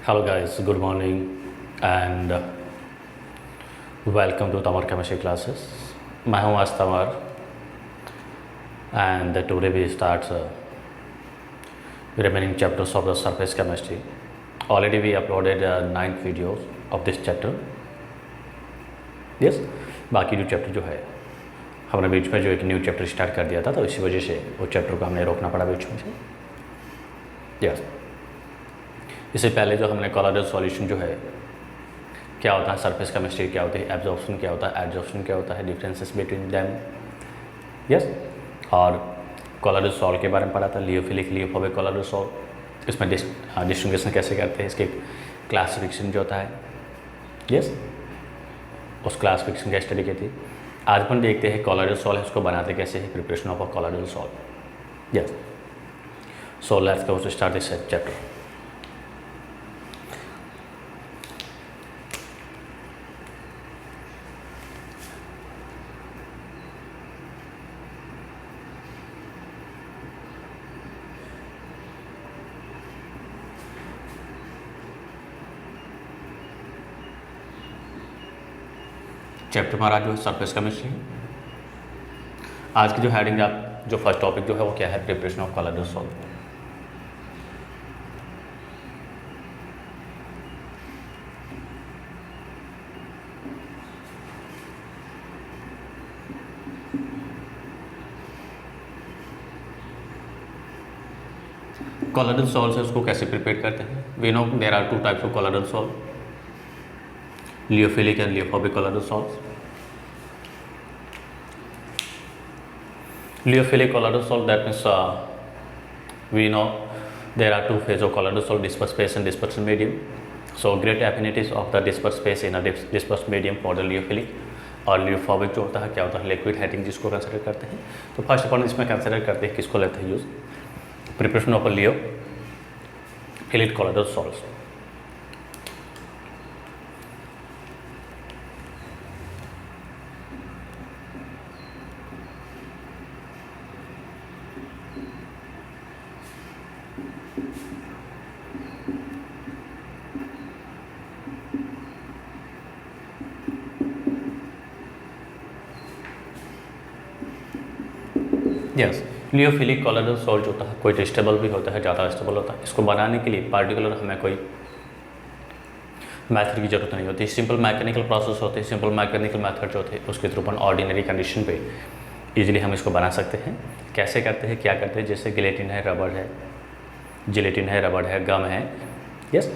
Hello guys, good morning and welcome to Tamar Chemistry classes. मैं हूँ आज तमर and today we start remaining chapters of the surface chemistry. Already we uploaded 9 videos of this chapter. Yes, बाकी जो chapter जो है हमने बीच में जो एक न्यू चैप्टर स्टार्ट कर दिया था तो इसी वजह से वो चैप्टर को हमने रोकना पड़ा बीच में से. यस, इससे पहले जो हमने कोलॉइडल सॉल्यूशन जो है क्या होता है, सरफेस केमिस्ट्री क्या होती है, एब्जॉर्प्शन क्या होता है, एडजॉर्प्शन क्या होता है, डिफरेंसेस बिटवीन देम. यस, और कोलॉइडल सॉल्ट के बारे में पढ़ा था, लियोफिलिक लियोफोबिक कोलॉइडल सॉल्ट. इसमें डिस्टिंग्विशन कैसे करते हैं, इसके क्लासिफिकेशन जो होता है. यस, उस क्लासिफिकेशन का स्टडी की थी. आज अपन देखते हैं कोलॉइडल सॉल्ट है उसको बनाते कैसे है, preparation of a colloidal salt. Yes, so let's go to start this chapter. Chapter हमारा जो है सरफेस केमिस्ट्री. आज की जो हेडिंग आप जो फर्स्ट टॉपिक जो है वो क्या है, preparation of colloidal salt. Colloidal salt है उसको कैसे प्रिपेयर करते हैं. We know there are 2 types of colloidal salt, lyophilic and liophobic colloidal salts. Liophilic colloidal salt, that means we know there are 2 phases of colloidal salt, dispersed phase and dispersion medium. So great affinities of the dispersed phase in a dispersed medium for the liyophilic. और लियोफोबिक जो होता है क्या होता है, liquid hating जिसको consider करते हैं. तो फर्स्ट अपन इसमें कंसिडर करते हैं किसको लेते हैं use, preparation of a lyophilic colloidal salts. Yes, lyophilic colloidal salt जो होता है कोई स्टेबल भी होता है, ज़्यादा स्टेबल होता है. इसको बनाने के लिए पार्टिकुलर हमें कोई मेथड की ज़रूरत नहीं होती. सिंपल मैकेनिकल प्रोसेस होते हैं. सिंपल मैकेनिकल मेथड जो होते हैं उसके थ्रू अपन ऑर्डिनरी कंडीशन पे इजीली हम इसको बना सकते हैं. कैसे करते हैं, क्या करते हैं, जैसे गिलेटिन है, रबड़ है, जिलेटिन है, रबड़ है, गम है. यस,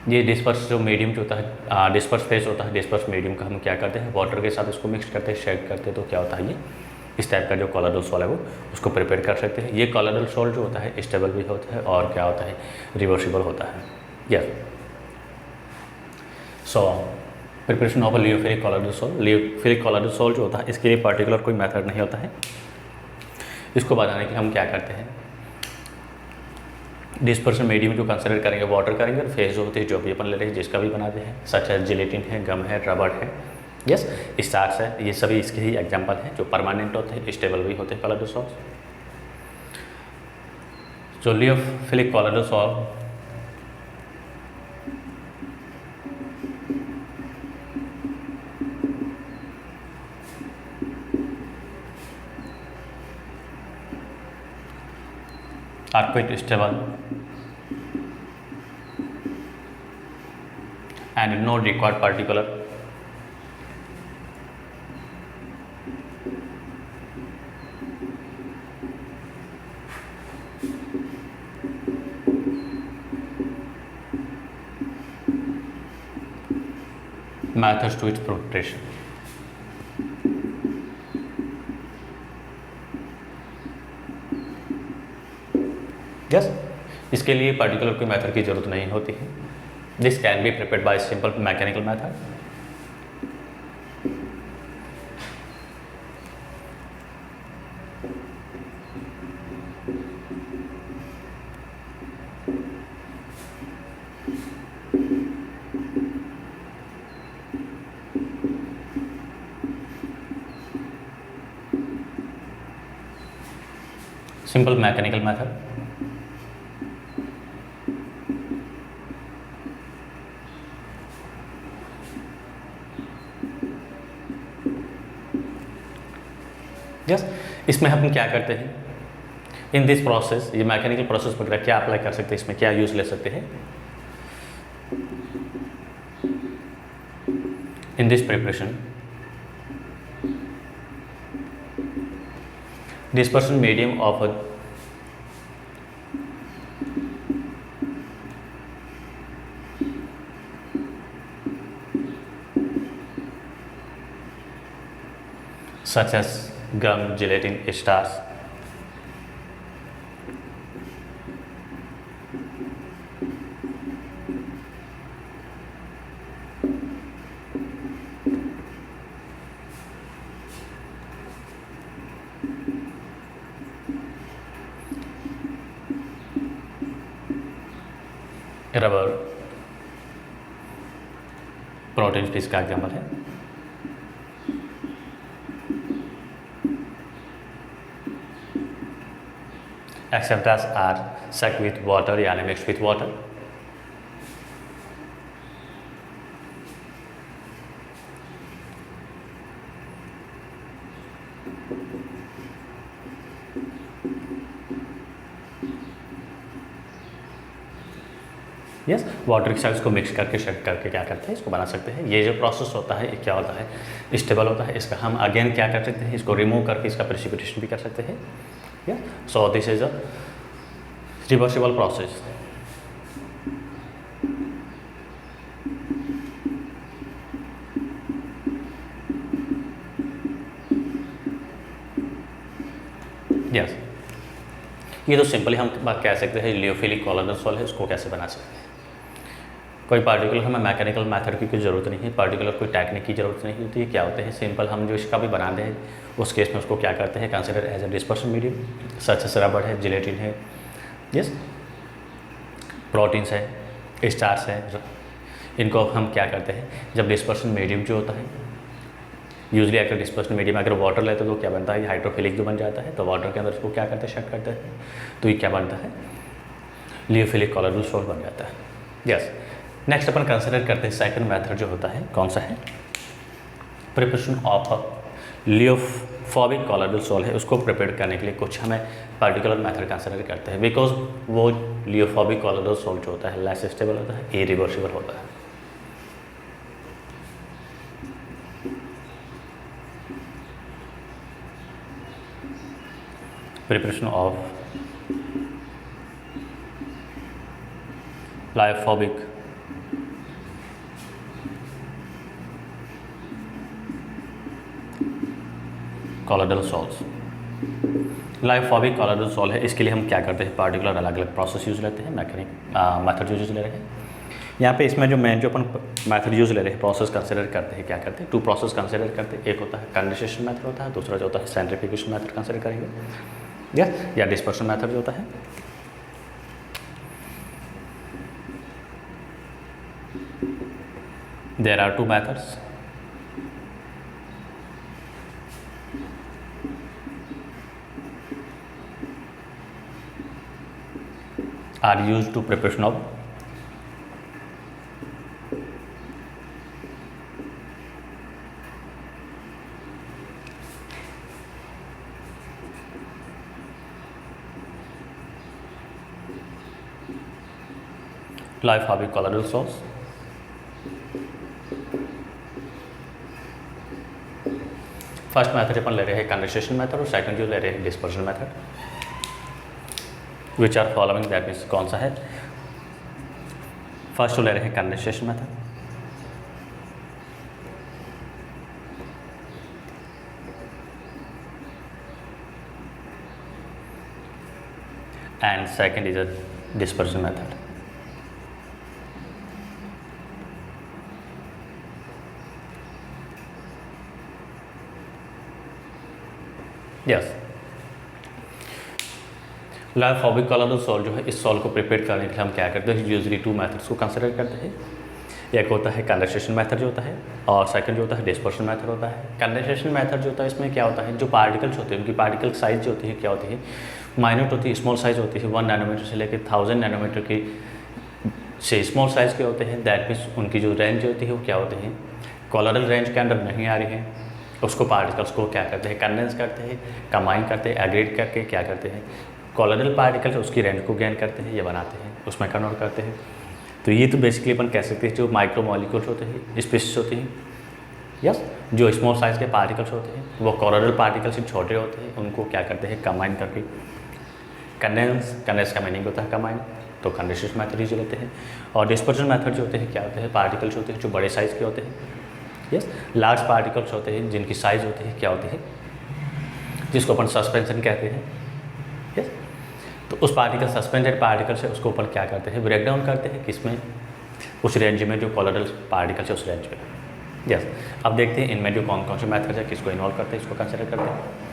ये डिस्पर्स जो मीडियम जो होता है, डिस्पर्स फेज होता है, डिस्पर्स मीडियम का हम क्या करते हैं, वाटर के साथ इसको मिक्स करते हैं, शेक करते हैं. तो क्या होता है, ये इस टाइप का जो कोलॉइडल सॉल्ट है वो उसको प्रिपेयर कर सकते हैं. ये कोलॉइडल सॉल्ट जो होता है स्टेबल भी होता है और क्या होता है, रिवर्सिबल होता है. Yes, so preparation of lyophilic colloidal salt. Lyophilic colloidal salt जो होता है इसके लिए पार्टिकुलर कोई मेथड नहीं होता है. इसको बनाने के लिए हम क्या करते हैं, डिस्पर्सन मीडियम जो कंसिडर करेंगे, वाटर करेंगे, और फेज जो होती है जो भी अपन ले रहे हैं जिसका भी बनाते हैं, सच है जिलेटिन है, गम है, रबड़ है. यस, स्टार्च है, ये सभी इसके ही एग्जांपल हैं जो परमानेंट होते हैं, स्टेबल भी होते हैं कोलॉइडल सॉल्ट. जो lyophilic colloidal salt are quite stable and no required particular methods to its preparation. Yes, इसके लिए पर्टिकुलर कोई मेथड की ज़रूरत नहीं होती है. This can be prepared by simple mechanical method. simple mechanical method. Yes, इसमें हम क्या करते हैं इन दिस प्रोसेस, ये मैकेनिकल प्रोसेस वगैरह क्या अप्लाई कर सकते हैं, इसमें क्या यूज़ ले सकते हैं in this preparation dispersion medium of a such as gum, gelatin, stars. Rubber, protein इसका एग्जाम्पल है। Acceptors are suck with water यानी mix with water. Yes, water cells को मिक्स करके शेक करके क्या करते हैं, इसको बना सकते हैं। ये जो प्रोसेस होता है ये क्या होता है, स्टेबल होता है। इसका हम अगेन क्या कर सकते हैं, इसको रिमूव करके इसका प्रेसिपिटेशन भी कर सकते हैं। या so this is a reversible process. Yes, ये तो सिंपली हम बात कह सकते हैं लियोफिलिक कॉलोइडल सॉल्ट है, उसको कैसे बना सकते हैं। कोई पार्टिकुलर हमें मैकेनिकल मेथड की कोई ज़रूरत नहीं है, पार्टिकुलर कोई टेक्निक की ज़रूरत नहीं होती है। क्या होते हैं सिंपल, हम जो इसका भी बनाते हैं उस केस में उसको क्या करते हैं, consider as a dispersion medium, such as rubber है, जिलेटिन है, यस, प्रोटीन्स है, स्टार्स है। इनको हम क्या करते हैं, जब डिस्पर्शन मीडियम जो होता है, यूजली अगर डिस्पर्शन मीडियम अगर वाटर लेते हैं तो क्या बनता है, हाइड्रोफिलिक जो बन जाता है, तो वाटर के अंदर इसको क्या करते हैं, शट करते हैं, तो ये क्या बनता है, लियोफिलिक कॉलोइडल सॉल्ट बन जाता है। यस, नेक्स्ट अपन कंसिडर करते हैं सेकंड मेथड जो होता है, कौन सा है, preparation of a lyophobic colloidal salt है। उसको प्रिपेयर करने के लिए कुछ हमें पार्टिकुलर मेथड कंसिडर करते हैं, बिकॉज वो लियोफोबिक कॉलोइडल सॉल्ट जो होता है लेस स्टेबल होता है, इरिवर्सिबल होता है। Preparation of lyophobic colloidal salts, lyophobic colloidal salt है। इसके लिए हम क्या करते हैं, पार्टिकुलर अलग अलग प्रोसेस यूज़ लेते हैं, मैकेनिक मेथड यूज़ ले रहे हैं। यहाँ पे इसमें जो मेन जो अपन मेथड यूज़ ले रहे हैं, प्रोसेस कंसिडर करते हैं, क्या करते हैं, टू प्रोसेस कंसिडर करते हैं। एक होता है कंडेंसेशन मेथड होता है, दूसरा जो होता है सेंट्रीफ्यूगेशन मेथड कंसिडर करेंगे, या डिस्पर्शन मेथड जो होता है। There are two methods, are used to preparation of lyophobic colloidal salts. First method अपन ले रहे हैं कंडेंसेशन मेथड और सेकंड जो ले रहे हैं dispersion method, which are following, that means कौन सा है, फर्स्ट तो ले रहे हैं condensation method, and second is a dispersion method. Yes, lyophobic colloidal salt जो है, इस सॉल्ट को प्रिपेयर करने के लिए हम क्या करते हैं, यूजली टू मेथड्स को कंसिडर करते हैं। एक होता है कंडेंसेशन मेथड जो होता है, और सेकंड जो होता है डिस्पर्शन मेथड होता है। कंडेंसेशन मेथड जो होता है, इसमें क्या होता है, जो पार्टिकल्स होते हैं उनकी पार्टिकल साइज जो होती है क्या होती है, माइन्यूट होती है, स्मॉल साइज होती है, 1 नैनोमीटर से लेकर 1000 नैनोमीटर की से स्मॉल साइज़ के होते हैं। दैट मीन्स उनकी जो रेंज होती है वो क्या होती है, कॉलोइडल रेंज के अंडर नहीं आ रही है, उसको पार्टिकल्स को क्या करते हैं, कंडेंस करते हैं, कंबाइन करते हैं, एग्रीगेट करके क्या करते हैं, कोलोइडल पार्टिकल्स उसकी रेंज को गेन करते हैं या बनाते हैं, उसमें कन्वर्ट करते हैं। तो ये तो बेसिकली अपन कह सकते हैं जो माइक्रो मॉलिक्यूल्स होते हैं, स्पीशीज होती हैं, यस, जो स्मॉल साइज़ के पार्टिकल्स होते हैं वो कोलोइडल पार्टिकल्स से छोटे होते हैं, उनको क्या करते हैं, कंबाइन करके कंडेंस का मीनिंग होता है कंबाइन, तो कंडेंसेशन मेथड यूज लेते हैं। और डिस्पर्जन मेथड जो होते हैं क्या होते हैं, पार्टिकल्स होते हैं जो बड़े साइज़ के होते हैं, यस, लार्ज पार्टिकल्स होते हैं जिनकी साइज़ होती है क्या होती है, जिसको अपन सस्पेंशन कहते हैं, यस। तो उस पार्टिकल सस्पेंडेड पार्टिकल से उसको अपन क्या करते हैं, ब्रेक डाउन करते हैं किसमें, उस रेंज में जो कोलोइडल पार्टिकल्स है उस रेंज में, यस। अब देखते हैं इनमें जो कौन कौन से मेथड है किसको इन्वॉल्व करते हैं, इसको कंसिडर करते हैं।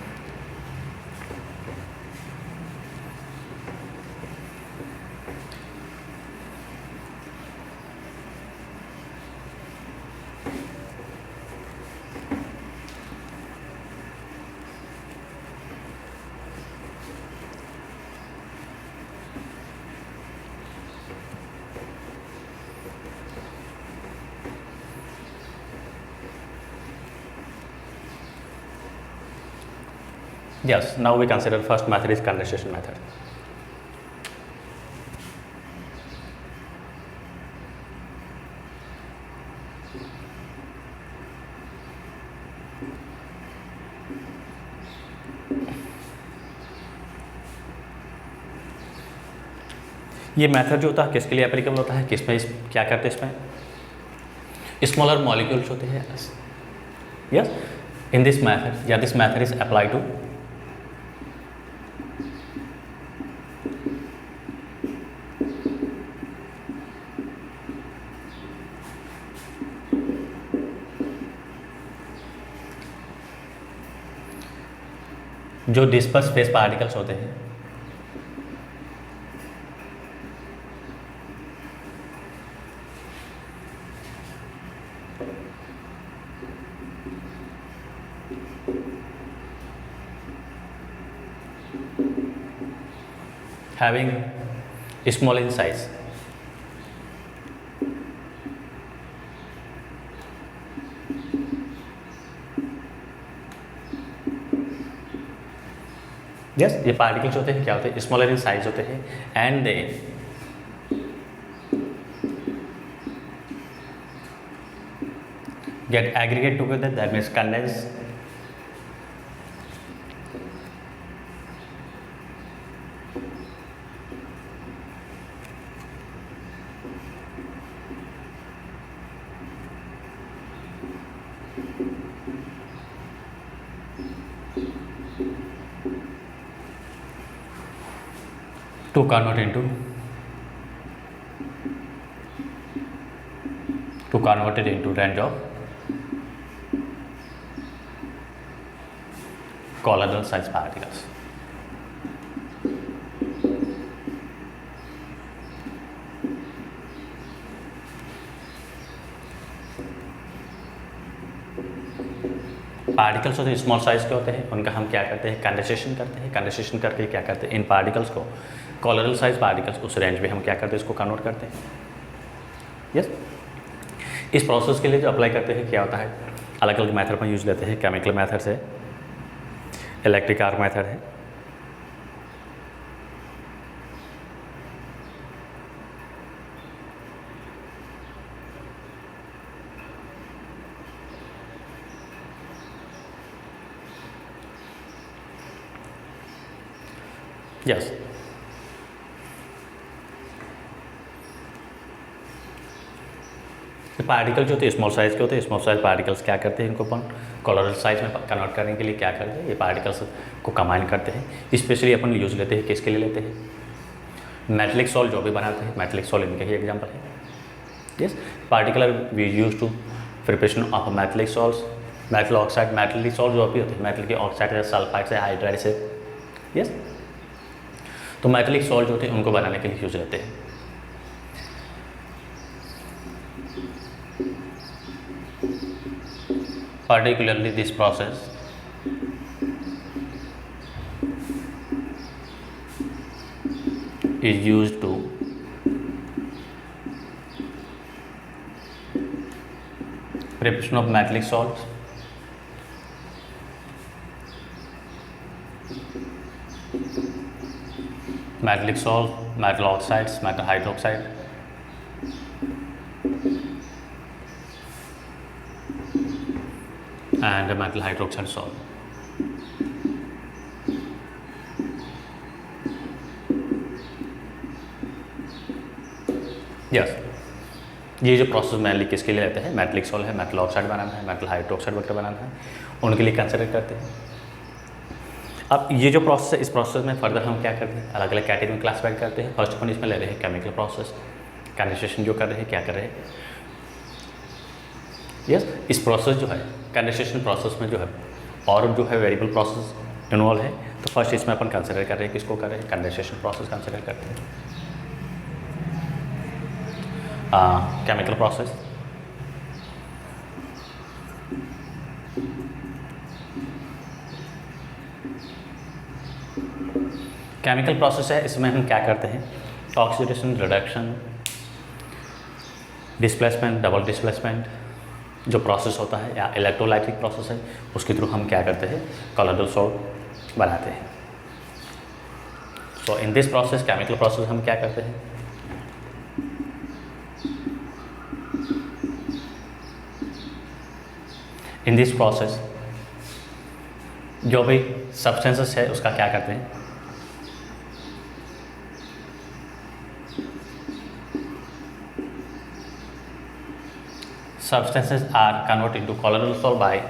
Yes, now we consider first method is condensation method. ये मेथड जो होता है किसके लिए एप्लीकेबल होता है, किसमें क्या करते हैं, इसमें स्मॉलर मॉलिक्यूल्स होते हैं, यस। इन दिस मेथड या this method is apply to जो डिस्पर्स फेस पार्टिकल्स होते हैं, having small in size, yes. ये पार्टिकल्स होते हैं क्या होते हैं, स्मॉलर इन साइज होते हैं and they get aggregate together, that means condense, to convert it into range of colloidal size particles. Particles होते हैं स्मॉल साइज के होते हैं, उनका हम क्या करते हैं, कंडेंसेशन करते हैं, कंडेंसेशन करके क्या करते हैं, इन पार्टिकल्स को कोलोइडल साइज पार्टिकल्स उस रेंज में हम क्या करते हैं, इसको कन्वर्ट करते हैं, यस। इस प्रोसेस के लिए जो अप्लाई करते हैं क्या होता है, अलग अलग मेथड में यूज लेते हैं, केमिकल मेथड है, इलेक्ट्रिक आर्क मेथड है, यस। पार्टिकल जो होते हैं स्मॉल साइज के होते हैं, स्मॉल साइज पार्टिकल्स क्या करते हैं, इनको अपन कोलोइडल साइज में कन्वर्ट करने के लिए क्या करते हैं, ये पार्टिकल्स को कंबाइन करते हैं। स्पेशली अपन यूज लेते हैं किसके लिए लेते हैं, मेटलिक सॉल्ट जो भी बनाते हैं, मेटलिक सॉल्ट इनके ही एग्जाम्पल है, yes. Particular we use to preparation of metallic salts, metal oxide, metallic salt जो भी होते हैं, मेटल के ऑक्साइड है, सल्फाइड से, हाइड्राइड से, यस। तो मेटलिक सॉल्ट जो होते हैं उनको बनाने के लिए यूज लेते हैं। Particularly this process is used to preparation of metallic salts metallic salt, metal oxides, metal hydroxide, and metal hydroxide salt. Yes, ये जो प्रोसेस मेनली किसके लिए लेते हैं, मेटलिक सॉल्ट है, मेटल ऑक्साइड बनाना है, मेटल हाइड्रोक्साइड वगैरह बनाना है, उनके लिए कंसिडर करते हैं। अब ये जो प्रोसेस है, इस प्रोसेस में फर्दर हम क्या करते हैं, अलग अलग कैटेगरी में क्लासिफाइड करते हैं। फर्स्ट अपन इसमें ले रहे हैं केमिकल प्रोसेस, कंडेंसेशन जो कर रहे हैं, क्या कर रहे हैं। यस, इस प्रोसेस जो है कंडेंसेशन प्रोसेस में जो है और जो है वेरिएबल प्रोसेस इन्वॉल्व है, तो फर्स्ट इसमें अपन कंसिडर कर रहे हैं, किसको कर रहे हैं, कंडेंसेशन प्रोसेस कंसिडर करते हैं। केमिकल प्रोसेस, केमिकल प्रोसेस है, इसमें हम क्या करते हैं, oxidation, reduction, displacement, double displacement जो प्रोसेस होता है, या इलेक्ट्रोलाइटिक प्रोसेस है, उसके थ्रू हम क्या करते हैं, कॉलोइडल सॉल्ट बनाते हैं। So in this process, chemical process, हम क्या करते हैं, इन दिस प्रोसेस जो भी सब्सटेंसेस है उसका क्या करते हैं, substances are converted into colloidal salt by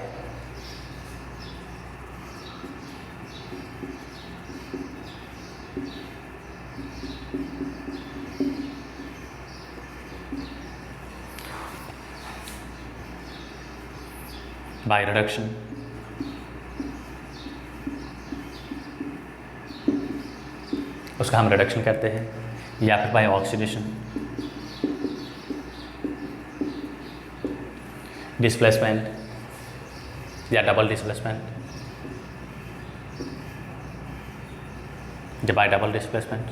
reduction, उसका हम रिडक्शन करते हैं, या फिर बाय ऑक्सीडेशन, डिस्प्लेसमेंट या double displacement, by double displacement,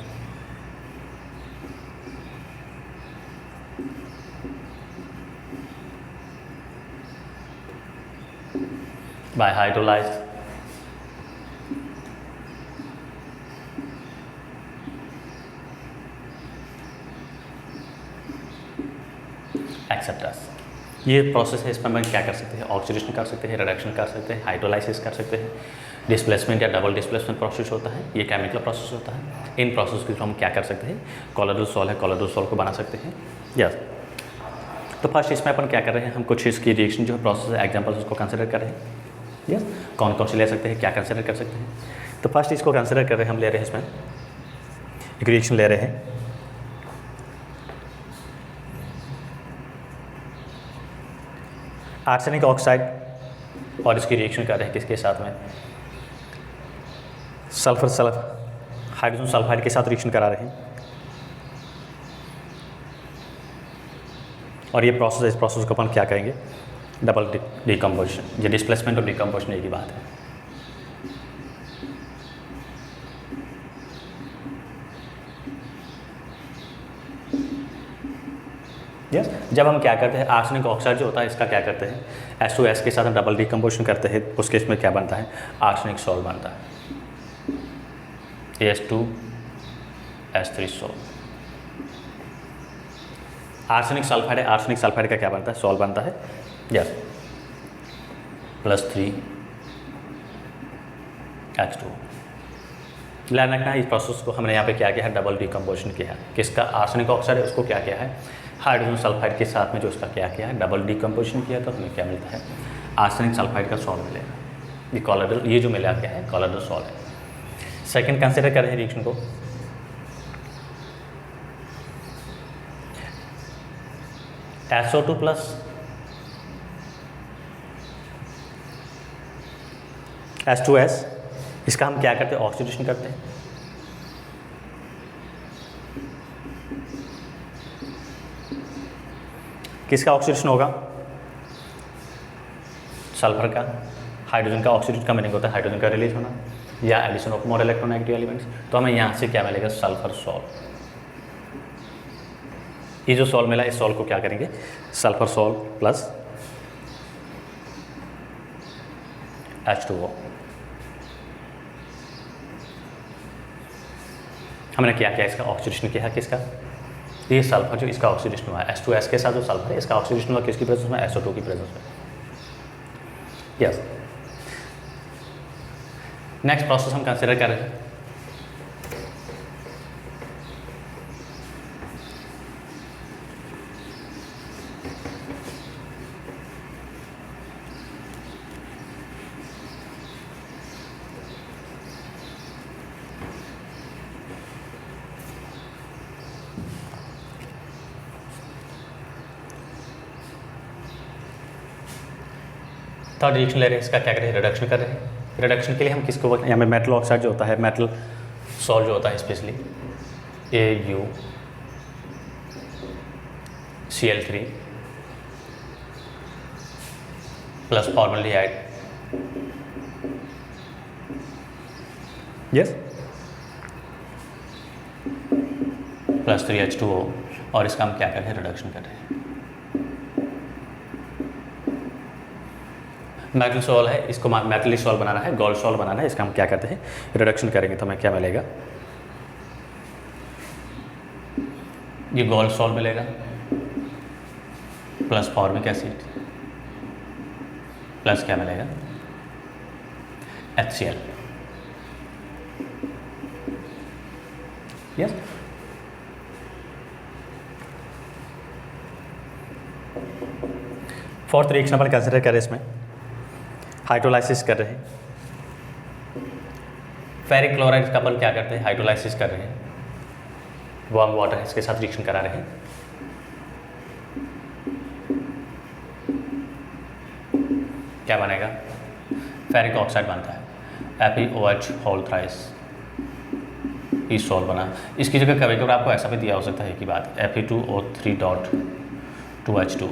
by hydrolyzed, etcetera. ये प्रोसेस है, इसमें हम क्या कर सकते हैं, ऑक्सीडेशन कर सकते हैं, रिडक्शन कर सकते हैं, हाइड्रोलाइसिस कर सकते हैं, डिस्प्लेसमेंट या डबल डिस्प्लेसमेंट प्रोसेस होता है, ये केमिकल प्रोसेस होता है। इन प्रोसेस के थ्रू हम क्या कर सकते हैं, कॉलोइडल सॉल्ट है, कॉलोइडल सॉल्ट को बना सकते हैं। यस, तो फर्स्ट इसमें अपन क्या कर रहे हैं, हम कुछ इसकी रिएक्शन जो है प्रोसेस है, एग्जाम्पल्स उसको कंसिडर कर रहे हैं। यस, कौन कौन से ले सकते हैं, क्या कंसिडर कर सकते हैं। तो फर्स्ट इसको कंसिडर कर रहे हैं, हम ले रहे हैं इसमें एक रिएक्शन ले रहे हैं, आर्सेनिक ऑक्साइड, और इसकी रिएक्शन कर रहे हैं किसके साथ में, सल्फर हाइड्रोजन सल्फाइड के साथ रिएक्शन करा रहे हैं। और ये प्रोसेस है, इस प्रोसेस को अपन क्या कहेंगे, डबल डिकम्पोजिशन। ये डिस्प्लेसमेंट और डिकम्पोजिशन एक ही बात है। यस, जब हम क्या करते हैं, आर्सेनिक ऑक्साइड जो होता है इसका क्या करते हैं, H2S के साथ हम डबल डिकम्पोजिशन करते हैं, उस केस में क्या बनता है, आर्सेनिक सॉल्ट बनता है, AS2S3 सॉल्ट। आर्सेनिक सल्फाइड है, आर्सेनिक सल्फाइड का क्या बनता है, सॉल्ट बनता है। Yes, +3 H2। ध्यान रखना है, इस प्रोसेस को हमने यहाँ पे क्या किया है, डबल डिकम्पोजिशन किया है। किसका, आर्सेनिक ऑक्साइड है, उसको क्या किया है, हाइड्रोजन सल्फाइड के साथ में जो उसका क्या किया है, डबल डिकम्पोजिशन किया, तो हमें क्या मिलता है, आर्सेनिक सल्फाइड का सॉल्ट मिलेगा। ये कॉलोइडल, ये जो मिला क्या है, कॉलोइडल सॉल्ट है। सेकंड कंसिडर कर रहे हैं रिएक्शन को, SO2 प्लस H2S, इसका हम क्या करते हैं, ऑक्सीडेशन करते हैं। किसका ऑक्सीडेशन होगा, सल्फर का। हाइड्रोजन का ऑक्सीडेशन का मीनिंग होता है हाइड्रोजन का रिलीज होना या addition of more electronegative elements. तो हमें यहाँ से क्या मिलेगा, सल्फर सॉल्ट। ये जो सॉल्ट मिला, इस सॉल्ट को क्या करेंगे, सल्फर सॉल्ट प्लस H2O। हमने क्या किया, इसका ऑक्सीडेशन किया है किसका, ये सल्फर जो इसका ऑक्सीडेशन हुआ है H2S के साथ जो सल्फर है इसका ऑक्सीडेशन हुआ किसकी प्रेजेंस में, SO2 की प्रेजेंस में। यस, नेक्स्ट प्रोसेस हम कंसिडर कर रहे हैं थर्ड रिएक्शन ले रहे हैं, इसका क्या कर रहे हैं, रिडक्शन कर रहे हैं। रिडक्शन के लिए हम किसको, यहाँ पे मेटल ऑक्साइड जो होता है, मेटल सॉल्ट जो होता है specially AuCl3 plus formaldehyde, yes, plus 3H2O, और इसका हम क्या कर रहे हैं, रिडक्शन कर रहे हैं। मेटल सॉल्ट है, इसको मेटलिक सॉल्ट बनाना है, गोल्ड सॉल्ट बनाना है, इसका हम क्या करते हैं, रिडक्शन करेंगे तो हमें क्या मिलेगा, ये गोल्ड सॉल्ट मिलेगा प्लस फॉर्मिक एसिड प्लस क्या मिलेगा, HCl। यस, फोर्थ रिएक्शन अपन कंसिडर करें, इसमें हाइड्रोलाइसिस कर रहे हैं। फेरिक क्लोराइड का अपन क्या करते हैं, हाइड्रोलाइसिस कर रहे हैं, वार्म वाटर इसके साथ रिएक्शन करा रहे हैं। क्या बनेगा, फेरिक ऑक्साइड बनता है, FeOH होल थ्राइस, ई सॉल्ट बना। इसकी जगह कभी कभी आपको ऐसा भी दिया हो सकता है कि बात Fe2O3.2H2O,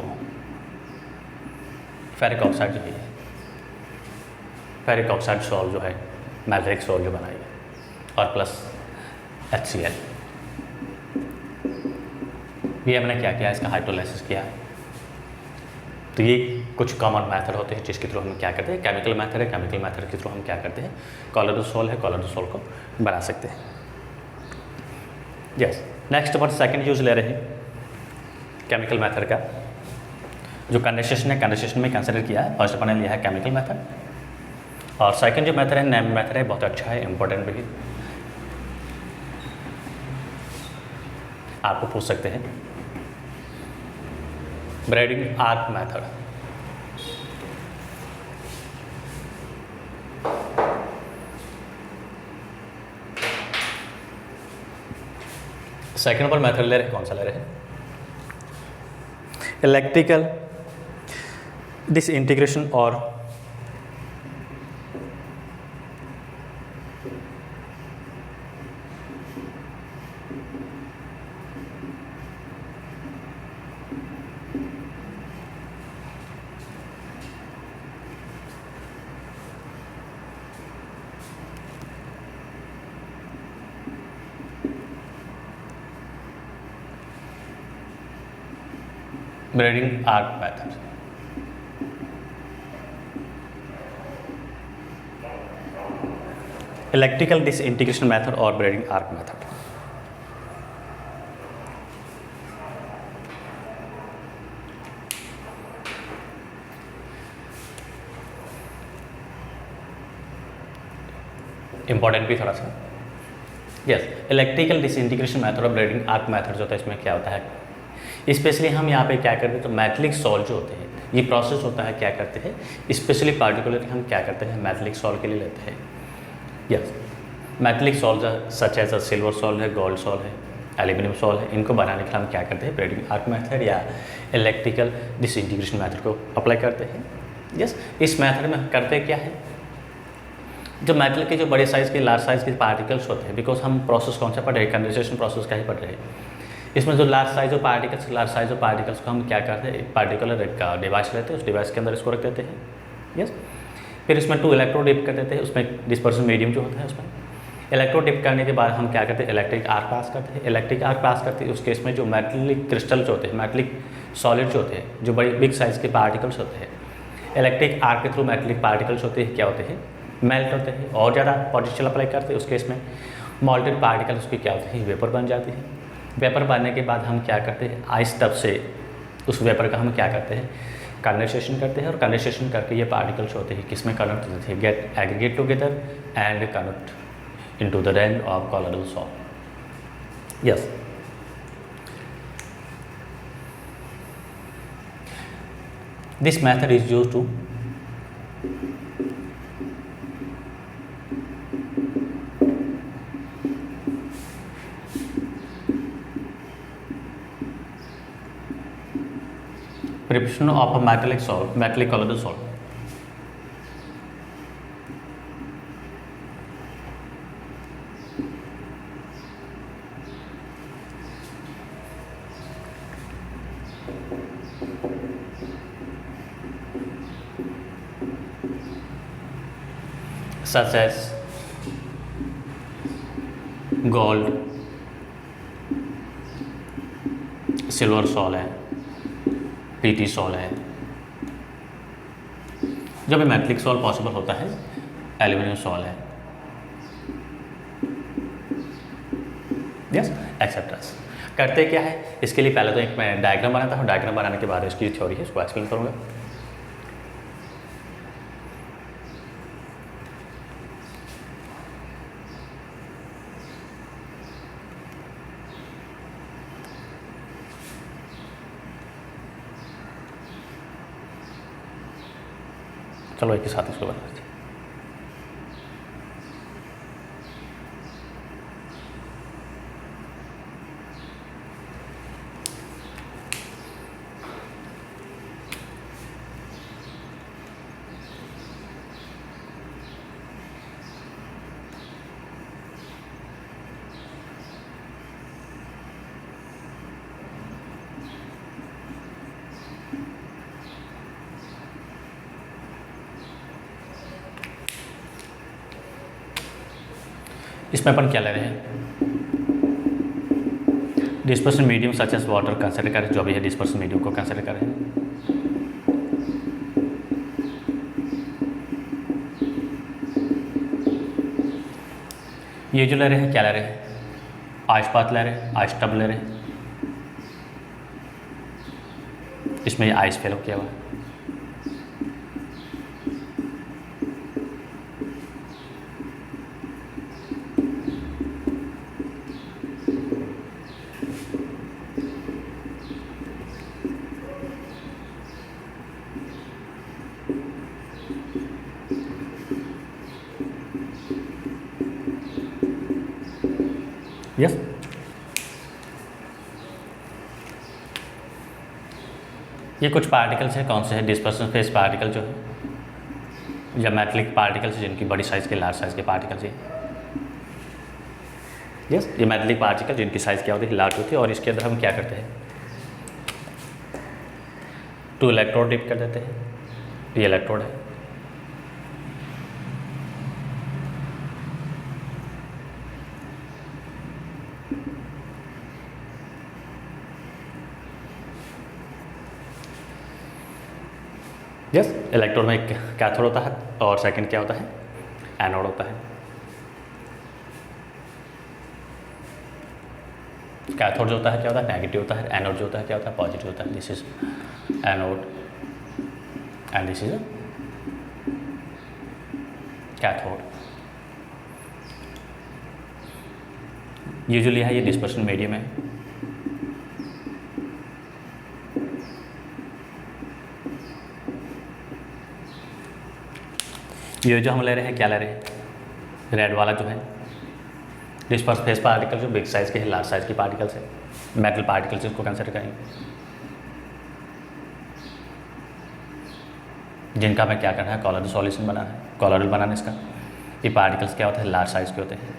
फेरिक ऑक्साइड जो है, फेरिक ऑक्साइड सॉल्ट जो है, मैग्नेटिक सॉल्ट जो बनाएगा, और प्लस HCl। ये हमने क्या किया, इसका हाइड्रोलाइसिस किया। तो ये कुछ कॉमन मेथड होते हैं जिसके थ्रू हम क्या करते हैं, केमिकल मेथड है, केमिकल मेथड के थ्रू हम क्या करते हैं, कोलोरेडोसॉल है, कोलोरेडोसॉल को बना सकते हैं। यस, नेक्स्ट अपन सेकंड यूज ले रहे हैं केमिकल मेथड का, जो कंडेंसेशन है, कंडेंसेशन में कंसिडर किया है। फर्स्ट अपन ने लिया है केमिकल मेथड, और सेकंड जो मेथड है, नेम मेथड है, बहुत अच्छा है, इंपॉर्टेंट भी। आपको पूछ सकते हैं Bredig arc method. Second number method ले रहे हैं, कौन सा ले रहे हैं, इलेक्ट्रिकल डिसइंटीग्रेशन और braiding arc method. Electrical disintegration method और ब्रेडिंग आर्क मेथड। इंपॉर्टेंट भी थोड़ा सा। यस, इलेक्ट्रिकल डिसइंटीग्रेशन मेथड और ब्रेडिंग आर्क मेथड जो होता है, इसमें क्या होता है, स्पेशली हम यहाँ पे क्या करते हैं, तो मेटलिक सॉल्ट जो होते हैं, ये प्रोसेस होता है, क्या करते हैं, स्पेशली पार्टिकुलरली हम क्या करते हैं, मेटलिक सॉल्ट के लिए लेते हैं। Yes, metallic salt such as silver salt है, गोल्ड सॉल्ट है, एल्यूमिनियम सॉल्ट है, इनको बनाने के लिए हम क्या करते हैं, ब्रेडिंग आर्क मेथड या इलेक्ट्रिकल डिसइंटीग्रेशन मेथड को अप्लाई करते हैं। यस, इस मेथड में करते क्या है, जो मेटल के जो बड़े साइज़ के, लार्ज साइज़ के पार्टिकल्स होते हैं, बिकॉज हम प्रोसेस कौन सा पढ़ रहे हैं, कंडेंसेशन प्रोसेस का ही पढ़ रहे हैं। इसमें जो लार्ज साइज ऑफ पार्टिकल्स को हम क्या करते हैं, एक पार्टिकुलर एक डिवाइस लेते हैं, उस डिवाइस के अंदर इसको रख देते हैं। यस, फिर इसमें 2 इलेक्ट्रोड डिप कर देते हैं, उसमें डिस्पर्सन मीडियम जो होता है उसमें इलेक्ट्रोड डिप करने के बाद हम क्या करते हैं, इलेक्ट्रिक आर्क पास करते हैं। इलेक्ट्रिक आर्क पास करते हैं, उस केस में जो मेटलिक क्रिस्टल्स होते हैं, मेटलिक सॉलिड जो होते हैं, जो बड़े बिग साइज़ के पार्टिकल्स होते हैं, इलेक्ट्रिक आर्क के थ्रू मेटलिक पार्टिकल्स होते हैं, क्या होते हैं, मेल्ट होते हैं और ज़्यादा पोटेंशियल अप्लाई करते हैं। उस केस में मॉल्टेड पार्टिकल उसकी क्या होती है, वेपर बन जाती है। वेपर बनने के बाद हम क्या करते हैं, आइस टब से उस वेपर का हम क्या करते हैं, कंडेंसेशन करते हैं, और कंडेंसेशन करके ये पार्टिकल्स होते हैं किस में कन्वर्ट होते हैं, get aggregate together and convert into the rain of colloidal salt. Yes, this method is used to preparation of a metallic colloidal salt. Such as gold, silver sol है, PT sol है। जब ये metallic sol possible होता है, aluminium sol है, yes etceteras. करते क्या है, इसके लिए पहले तो एक मैं डायग्राम बनाता हूँ, डायग्राम बनाने के बाद इसकी थ्योरी है इसको एक्सप्लेन करूँगा। चलो एक ही साथ इसको बना लेते हैं। इसमें अपन क्या ले रहे हैं, dispersion medium such S water consider करें, जो भी है डिस्पर्सन मीडियम को कंसिडर करें। ये जो ले रहे हैं क्या ले रहे हैं, आइस पात ले रहे हैं, आइस टब ले रहे हैं, इसमें आइस फेलो किया हुआ है। यस, ये कुछ पार्टिकल्स हैं, कौन से हैं, डिस्पर्सन फेस पार्टिकल जो है, या मेटलिक पार्टिकल्स जिनकी बड़ी साइज़ के लार्ज साइज़ के पार्टिकल्स हैं। यस, ये मेटलिक पार्टिकल जिनकी साइज़ क्या होती है, लार्ज होती है, और इसके अंदर हम क्या करते हैं, 2 इलेक्ट्रोड डिप कर देते हैं। ये इलेक्ट्रोड है, यस इलेक्ट्रोड में एक कैथोड होता है और सेकंड क्या होता है, एनोड होता है। कैथोड जो होता है क्या होता है, नेगेटिव होता है, एनोड जो होता है क्या होता है, पॉजिटिव होता है। This is anode and this is cathode. Usually है ये डिस्पर्शन मीडियम है। ये जो हम ले रहे हैं क्या ले रहे हैं, रेड वाला जो है डिस्पर्स फेस पार्टिकल जो बिग साइज़ के है, लार्ज साइज़ के पार्टिकल्स है, मेटल पार्टिकल्स इसको कंसिडर करेंगे, जिनका हमें क्या करना है, कॉलोइडल सॉल्यूशन बनाना है, कॉलोइडल बनाना इसका। ये पार्टिकल्स क्या होते हैं, लार्ज साइज़ के होते हैं।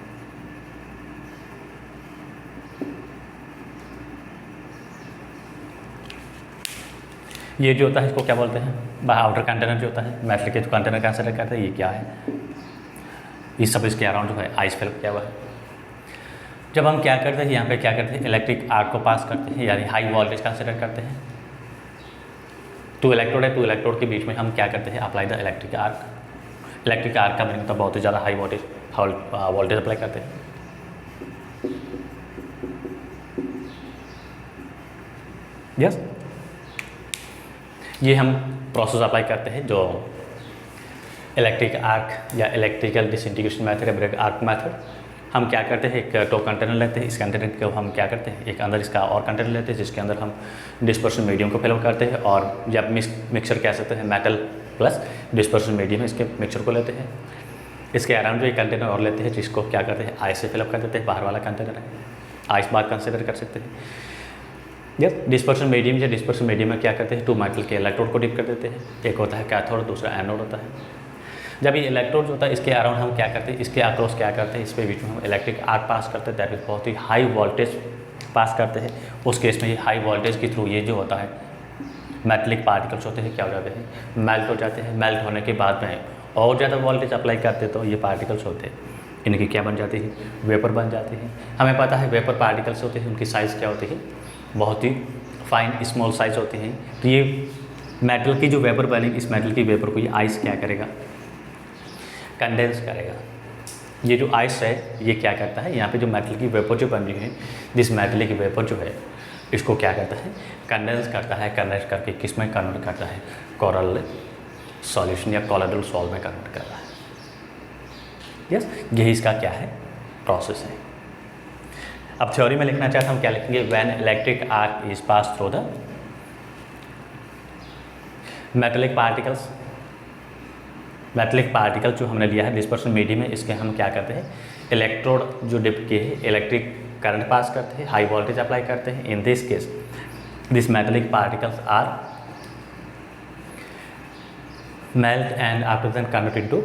ये जो होता है इसको क्या बोलते हैं, आउटर कंटेनर जो होता है, मेटल के जो कंटेनर कंसिडर करते हैं, ये क्या है, ये सब इसके अराउंड जो है आइस फिल किया हुआ है। जब हम क्या करते हैं, यहाँ पे क्या करते हैं, इलेक्ट्रिक आर्क को पास करते हैं, यानी हाई वोल्टेज कंसिडर करते हैं। 2 इलेक्ट्रोड है, 2 इलेक्ट्रोड के बीच में हम क्या करते हैं, apply the electric arc. Electric arc का मतलब बहुत ही ज़्यादा हाई वोल्टेज अप्लाई करते हैं। यस, ये हम प्रोसेस अप्लाई करते हैं जो इलेक्ट्रिक आर्क या इलेक्ट्रिकल डिसइंटीग्रेशन मेथड या ब्रेक आर्क मेथड। हम क्या करते हैं, एक टो कंटेनर लेते हैं, इस कंटेनर को हम क्या करते हैं, एक अंदर इसका और कंटेनर लेते हैं जिसके अंदर हम डिस्पर्शन मीडियम को फिलअप करते हैं, और जब मिक्सचर कह सकते हैं मेटल प्लस डिस्पर्शन मीडियम है, इसके मिक्सचर को लेते हैं। इसके अराउंड जो एक कंटेनर और लेते हैं जिसको क्या करते हैं, आइस से फिलअप कर देते हैं, बाहर वाला कंटेनर है, आइस बार कंसिडर कर सकते हैं। जब डिस्पर्शन मीडियम या डिस्पर्शन मीडियम में क्या करते हैं, 2 मेटल के इलेक्ट्रोड को डिप कर देते हैं, एक होता है कैथोड, दूसरा एनोड होता है। जब ये इलेक्ट्रोड होता है इसके अराउंड हम क्या करते हैं, इसके अक्रॉस क्या करते हैं, इस पे बीच में हम इलेक्ट्रिक आर्क पास करते हैं, दैट इज बहुत ही हाई वोल्टेज पास करते हैं। उस केस में ये हाई वोल्टेज के थ्रू ये जो होता है मेटलिक पार्टिकल्स होते हैं क्या हो जाते हैं, मेल्ट हो जाते हैं। मेल्ट होने के बाद में और ज़्यादा वोल्टेज अप्लाई करते हैं तो ये पार्टिकल्स होते हैं, इनकी क्या बन जाती है, वेपर बन जाती है। हमें पता है वेपर पार्टिकल्स होते हैं, उनकी साइज़ क्या होती है, बहुत ही फाइन स्मॉल साइज़ होती है। तो ये मेटल की जो वेपर बनेगी, इस मेटल की वेपर को ये आइस क्या करेगा, कंडेंस करेगा। ये जो आइस है ये क्या करता है, यहाँ पे जो मेटल की वेपर जो बन रही है, जिस मेटल की वेपर जो है इसको क्या करता है, कंडेंस करता है। कंडेंस करके किस में कन्वर्ट करता है, कोरल सॉल्यूशन या कोलोइडल सॉल्व में कन्वर्ट कर रहा है। यस, यही इसका क्या है, प्रोसेस है। अब थ्योरी में लिखना चाहता हम क्या लिखेंगे, when electric arc is pass through the metallic particles. Metallic particle जो हमने लिया है डिस्पर्शन मीडियम में, इसके हम क्या करते हैं, इलेक्ट्रोड जो डिप के इलेक्ट्रिक करंट पास करते हैं, हाई वोल्टेज अप्लाई करते हैं। In this case this metallic particles are melt and after then convert into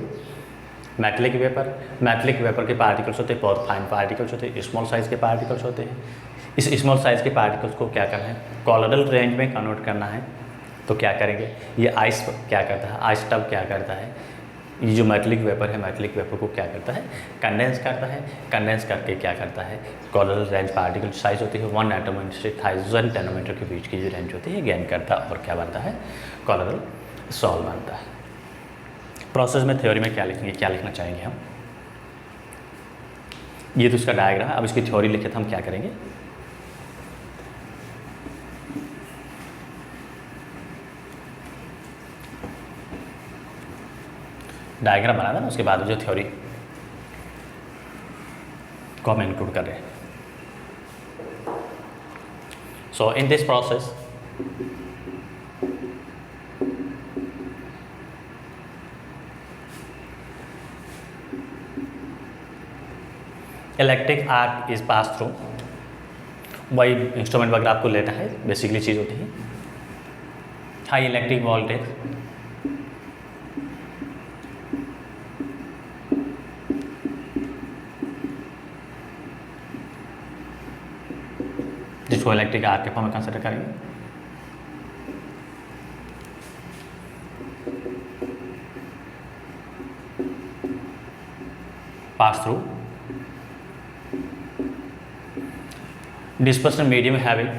metallic vapour. Metallic vapour के पार्टिकल्स होते हैं, बहुत फाइन पार्टिकल्स होते हैं, स्मॉल साइज़ के पार्टिकल्स होते हैं। इस स्मॉल साइज़ के पार्टिकल्स को क्या करना है, कोलोइडल रेंज में कन्वर्ट करना है। तो क्या करेंगे, ये आइस क्या करता है, आइस टब क्या करता है, ये जो मेटेलिक वेपर है, मेटेलिक वेपर को क्या करता है, कंडेंस करता है। कंडेंस करके क्या करता है, कोलोइडल रेंज पार्टिकल साइज़ होती है 1 नैनोमीटर से 1000 नैनोमीटर के बीच की जो रेंज होती है गेन करता है, और क्या बनता है, कोलोइडल सॉल्व बनता है। प्रोसेस में थ्योरी में क्या लिखेंगे, क्या लिखना चाहेंगे हम, ये तो इसका डायग्राम है। अब इसकी थ्योरी लिखे तो हम क्या करेंगे, डायग्राम बना था ना, उसके बाद जो थ्योरी को हम इंक्लूड कर रहे हैं। So in this process electric arc is pass through, वही इंस्ट्रूमेंट वगैरह आपको लेना है, बेसिकली चीज़ होती है हाई इलेक्ट्रिक वोल्टेज जिसको इलेक्ट्रिक आर्क के फॉर्म में कंसिडर करेंगे। Pass through dispersion medium having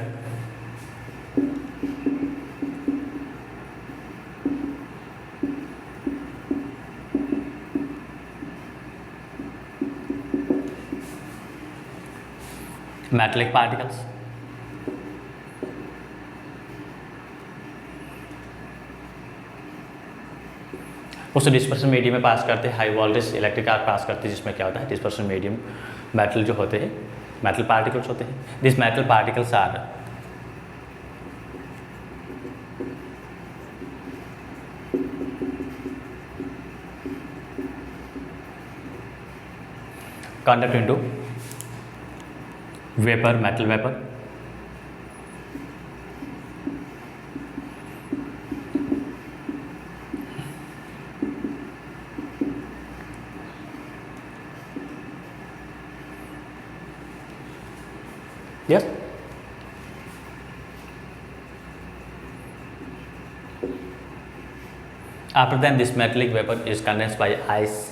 metallic particles, उसे डिस्पर्शन मीडियम में पास करते हैं, high voltage electric arc pass करते हैं, जिसमें क्या होता है, डिस्पर्शन मीडियम मेटल जो होते हैं, मेटल पार्टिकल्स होते हैं। This metal particles are conduct into vapor, metal vapor, yes, after then this metallic vapor is condensed by ice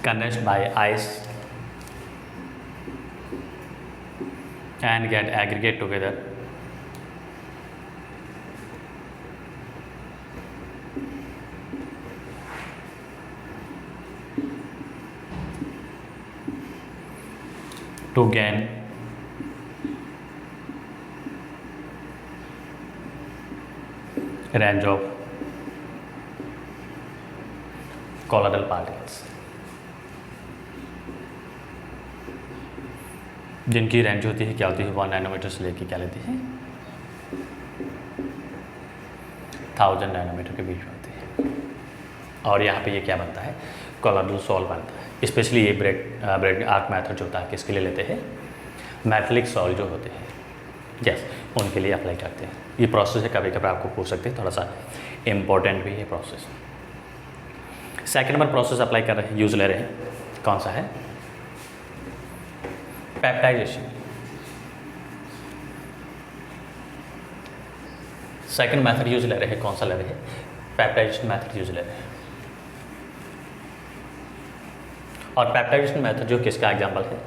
condensed by ice and get aggregate together to gain range of colloidal particles, जिनकी range होती है क्या होती है 1 nanometre से लेके क्या लेती है 1000 नैनोमीटर के बीच में होती है। और यहाँ पे ये क्या बनता है कोलोइडल सॉल्ट बनता है। स्पेशली ये ब्रेड आर्क मेथड जो होता है किसके लिए लेते हैं मेटलिक सॉल्ट जो होते हैं यस उनके लिए अप्लाई करते हैं। ये प्रोसेस है कभी कभी आपको पूछ सकते हैं, थोड़ा सा इम्पोर्टेंट भी है process. Second number process apply कर रहे हैं यूज ले रहे हैं कौन सा है पेप्टाइजेशन। सेकेंड मेथड यूज ले रहे हैं कौन सा ले रहे हैं पेप्टाइजेशन मेथड यूज ले रहे हैं। और पेप्टाइजेशन मेथड जो किसका एग्जांपल है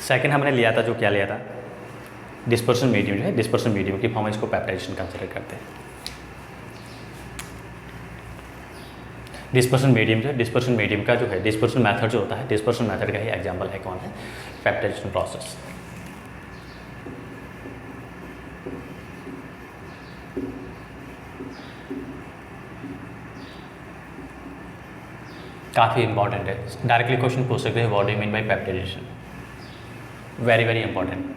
सेकेंड हमने लिया था जो क्या लिया था डिस्पर्सन मीडियम जो है डिस्पर्सन मीडियम की फॉर्म इसको पेप्टाइजेशन कंसिडर करते हैं। डिस्पर्सन मीडियम जो है डिस्पर्सन मीडियम का जो है डिस्पर्सन मेथड जो होता है डिस्पर्सन मेथड का ही एग्जांपल है कौन है पेप्टाइजेशन प्रोसेस। काफ़ी इंपॉर्टेंट है, डायरेक्टली क्वेश्चन पूछ सकते हैं what do you mean by peptization. Very very important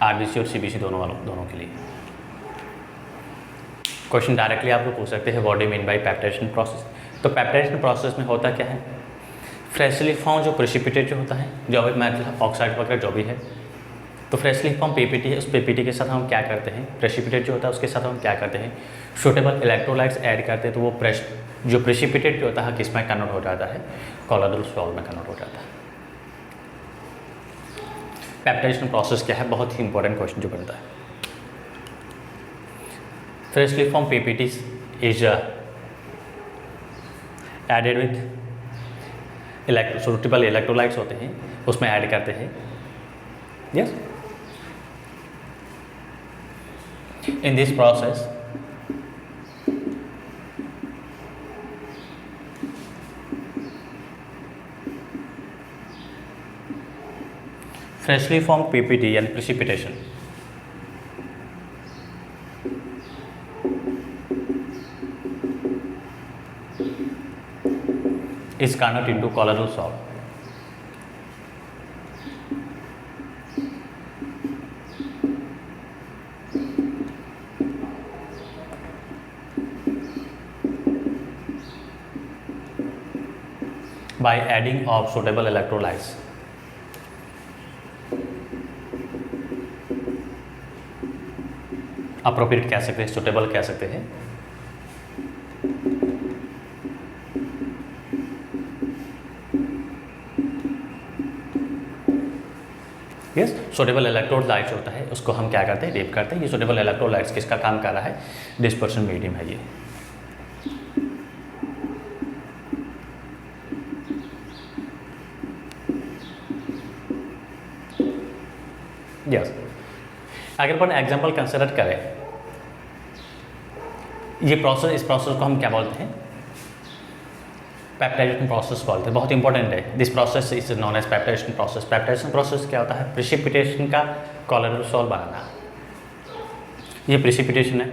RBC और सीबीसी दोनों के लिए क्वेश्चन डायरेक्टली आपको पूछ सकते हैं what do you mean by peptization process. तो पेप्टाइजेशन प्रोसेस में होता क्या है फ्रेशली फॉर्म जो प्रेसिपिटेट जो होता है जो भी मेटल ऑक्साइड वगैरह जो भी है तो फ्रेशली फॉर्म पीपीटी है उस पीपीटी के साथ हम क्या करते हैं प्रेसिपिटेट जो होता है उसके साथ हम क्या करते हैं सूटेबल इलेक्ट्रोलाइट्स ऐड करते हैं तो वो जो प्रेसिपिटेट जो होता है किस में कन्वर्ट हो जाता है कोलोइडल सॉल्ट में कन्वर्ट हो जाता है। पेप्टाइजेशन प्रोसेस क्या है बहुत ही इंपॉर्टेंट क्वेश्चन जो बनता है। Freshly form PPT is added with suitable electrolytes होते हैं उसमें ऐड करते हैं yes in this process freshly formed PPT and precipitation is converted into colloidal salt. By adding of suitable electrolytes. Appropriate कह सकते हैं सुटेबल कह सकते हैं यस सुटेबल इलेक्ट्रोलाइट्स होता है उसको हम क्या करते हैं डीप करते हैं। ये सुटेबल इलेक्ट्रोलाइट्स किसका काम कर रहा है डिस्पर्सन मीडियम है ये यस अगर अपन एग्जाम्पल कंसिडर करें ये प्रोसेस इस प्रोसेस को हम क्या बोलते हैं पेप्टाइजेशन प्रोसेस बोलते हैं। बहुत इंपॉर्टेंट है this process is known as peptization process. Peptization process क्या होता है प्रेसिपिटेशन का कोलोइडल सॉल्ट बनाना। ये प्रेसिपिटेशन है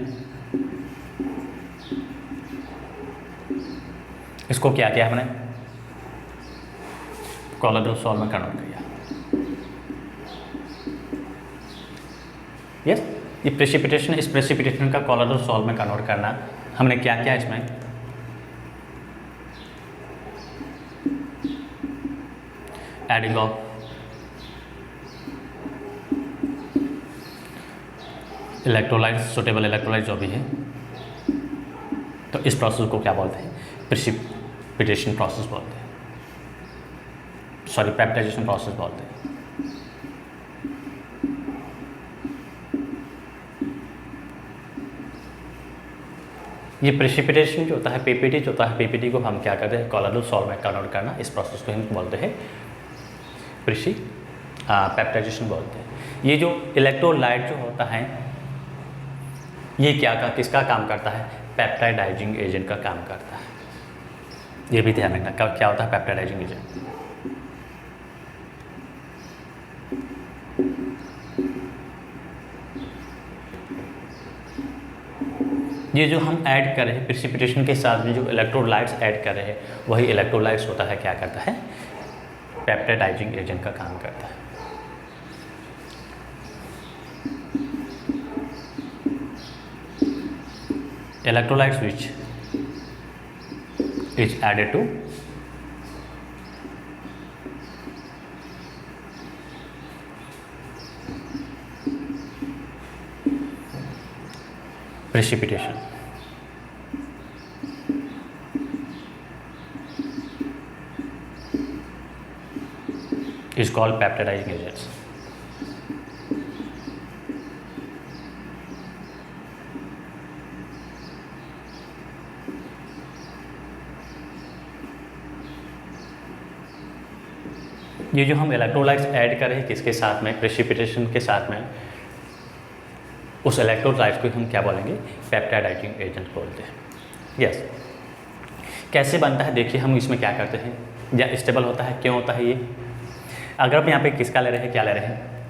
इसको क्या किया हमने कोलोइडल सॉल्ट में कन्वर्ट किया यस ये प्रेसिपिटेशन इस प्रेसिपिटेशन का कोलोइडल सॉल्ट में कन्वर्ट करना हमने क्या किया इसमें adding of electrolyte suitable electrolyte जो भी है तो इस प्रोसेस को क्या बोलते हैं प्रेसिपिटेशन प्रोसेस बोलते हैं सॉरी पेप्टाइजेशन प्रोसेस बोलते हैं। ये प्रेसिपिटेशन जो होता है पीपीटी जो होता है, पीपीटी को हम क्या करते हैं कॉलोइडल सॉल्ट में कन्वर्ट करना, इस प्रोसेस को हम बोलते हैं पेप्टाइजेशन बोलते हैं। ये जो इलेक्ट्रोलाइट जो होता है ये किसका काम करता है, पेप्टाइडाइजिंग एजेंट का काम करता है। ये भी ध्यान रखना क्या होता है पेप्टाइडाइजिंग एजेंट। ये जो हम ऐड कर रहे हैं प्रेसिपिटेशन के साथ में जो इलेक्ट्रोलाइट्स ऐड कर रहे हैं वही इलेक्ट्रोलाइट्स होता है क्या करता है, पेप्टाइडाइजिंग एजेंट का काम करता है। Electrolytes which is added to precipitation is called peptidizing agents. ये जो हम इलेक्ट्रोलाइट्स ऐड कर रहे हैं किसके साथ में, प्रेसिपिटेशन के साथ में, उस इलेक्ट्रोलाइट्स को हम क्या बोलेंगे, पेप्टाइडाइजिंग एजेंट बोलते हैं। यस कैसे बनता है देखिए, हम इसमें क्या करते हैं, या स्टेबल होता है, क्यों होता है ये। अगर आप यहाँ पे किसका ले रहे हैं, क्या ले रहे हैं,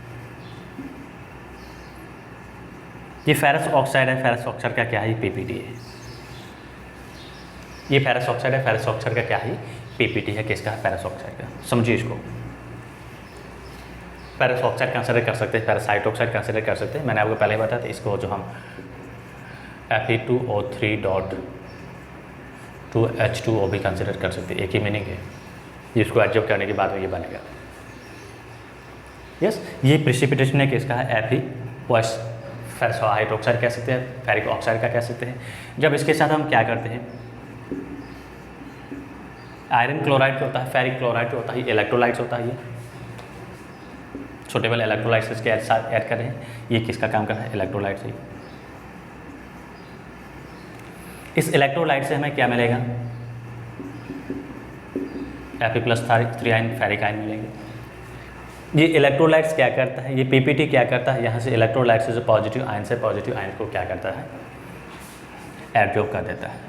ये फेरस ऑक्साइड है, फेरस ऑक्साइड का क्या है, ये पीपीटी है। ये फेरस ऑक्साइड है, फेरस ऑक्साइड का क्या है, पीपीटी है, किसका है, फेरस ऑक्साइड का। समझिए इसको, फेरस ऑक्साइड कंसिडर कर सकते हैं, फेरस हाइड्रोक्साइड कंसिडर कर सकते हैं। मैंने आपको पहले ही बताया था, इसको जो हम Fe2O3.2H2O भी कंसिडर कर सकते हैं, एक ही मीनिंग है। इसको एडजस्ट करने के बाद में ये बनेगा। यस ये प्रेसिपिटेशन है किसका है, फेरस हाइड्रोक्साइड कह सकते हैं, फेरिक ऑक्साइड का कह सकते हैं। जब इसके साथ हम क्या करते हैं, आयरन क्लोराइड जो होता है, फेरिक क्लोराइड जो होता है, इलेक्ट्रोलाइट्स होता है, ये सुटेबल इलेक्ट्रोलाइट्स इसके साथ ऐड कर रहे हैं। ये किसका काम कर रहा है, इलेक्ट्रोलाइट्स ही। इस इलेक्ट्रोलाइट से हमें क्या मिलेगा, Fe+3 आयन फेरिक आयन मिलेंगे। ये इलेक्ट्रोलाइट्स क्या करता है, ये पीपीटी क्या करता है, यहाँ से इलेक्ट्रोलाइट से जो पॉजिटिव आयन से पॉजिटिव आयन को क्या करता है, एब्जॉर्ब कर देता है।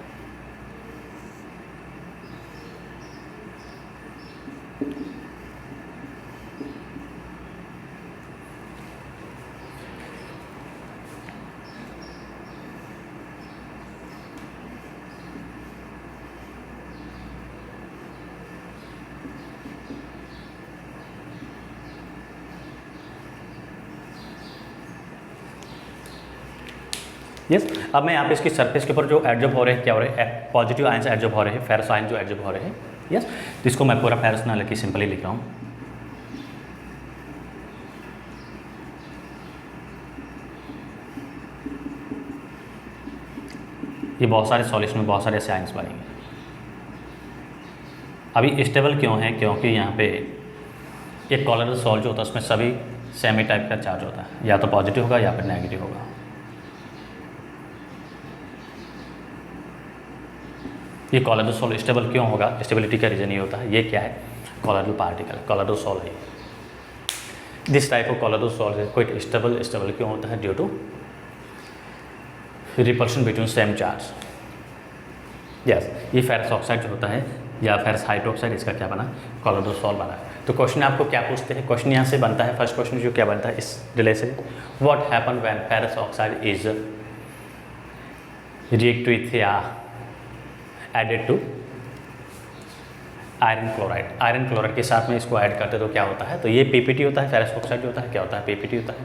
यस अब मैं यहाँ पे इसकी सरफेस के ऊपर जो एडजॉर्ब हो रहे हैं, क्या हो रहे हैं, पॉजिटिव आयन से एडजॉर्ब हो रहे हैं, फेरस आयन जो एडजॉर्ब हो रहे हैं। यस तो इसको मैं पूरा फेरस ना लिखी सिंपली लिख रहा हूँ। ये बहुत सारे सॉल्यूशन में बहुत सारे ऐसे आयन्स बनेंगे। अभी स्टेबल क्यों है, क्योंकि यहाँ पे एक कॉलोइडल सॉल्ट जो होता है उसमें सभी सेमी टाइप का चार्ज होता है, या तो पॉजिटिव होगा या फिर नेगेटिव होगा। ये कॉलोइडल सॉल्ट स्टेबल क्यों होगा, स्टेबिलिटी का रीज़न ये होता है, ये क्या है, कॉलोइडल पार्टिकल, कॉलोइडल सॉल्ट है। This type of colloidal salt है कोई स्टेबल क्यों होता है, due to repulsion between same charge. Yes ये फेरस ऑक्साइड जो होता है या फेरस हाइड्रोक्साइड, इसका क्या बना, कॉलोइडल सॉल्ट बना। तो क्वेश्चन आपको क्या पूछते हैं, क्वेश्चन यहाँ से बनता है, फर्स्ट क्वेश्चन जो क्या बनता है इस रिले से, what happen when ferrous oxide is react with या added to iron chloride. Iron chloride के साथ में इसको ऐड करते तो क्या होता है, तो ये पीपीटी होता है, फेरस ऑक्साइड जो होता है क्या होता है, पीपीटी होता है।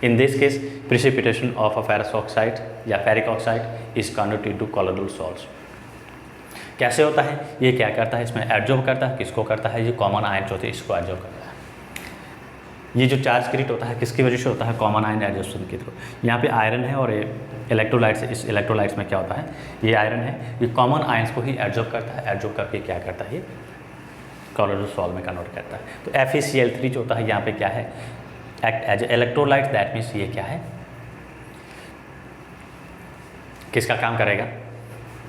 In this case precipitation of a ferrous oxide या ferric oxide is converted into colloidal salts. कैसे होता है, ये क्या करता है, इसमें एडजॉर्ब करता है, किसको करता है, ये कॉमन आयन जो होते हैं इसको एडजॉर्ब करता है। ये जो चार्ज क्रिएट होता है किसकी वजह से होता है, कॉमन आयन एडजॉर्प्शन के थ्रू। यहाँ पे आयरन है और इलेक्ट्रोलाइट्स, इस इलेक्ट्रोलाइट्स में क्या होता है, ये आयरन है, ये कॉमन आयंस को ही एडजॉर्ब करता है, एडजॉर्ब करके क्या करता है, ये कॉलोइडल सॉल्ट में कन्वर्ट करता है। तो FeCl3 जो होता है यहाँ पे क्या है, act as electrolyte, that means ये क्या है, किसका काम करेगा,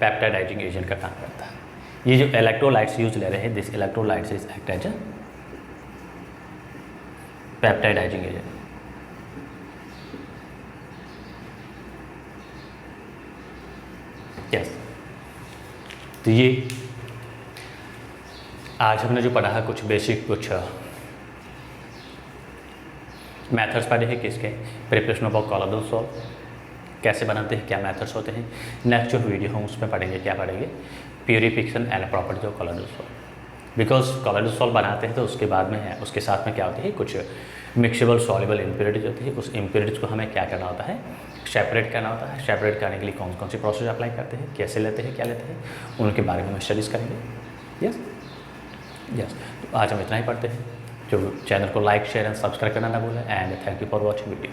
पेप्टाइडाइजिंग एजेंट का काम करता है। ये जो इलेक्ट्रोलाइट्स यूज ले रहे हैं, this electrolytes is act as a peptizing agent. Yes, तो ये आज हमने जो पढ़ा है कुछ बेसिक कुछ मेथड्स पढ़े हैं किसके, प्रिपरेशन ऑफ कॉलोइडल सॉल्ट कैसे बनाते हैं, क्या मेथड्स होते हैं। नेक्स्ट जो वीडियो हम उसमें पढ़ेंगे, क्या पढ़ेंगे, purification and properties of colloidal salt. Because colloidal salt बनाते हैं तो उसके बाद में है, उसके साथ में क्या होती है, कुछ मिक्सेबल सॉल्युबल इम्प्योरिटीज होती है। उस इम्प्योरिटीज को हमें क्या करना होता है, सेपरेट करना होता है। सेपरेट करने के लिए कौन कौन सी प्रोसेस अप्लाई करते हैं, कैसे लेते हैं, क्या लेते हैं, उनके बारे में हम स्टडीज़ करेंगे। यस यस, तो आज हम इतना ही पढ़ते हैं। जो चैनल को लाइक शेयर एंड सब्सक्राइब करना ना भूलें। And thank you for watching video.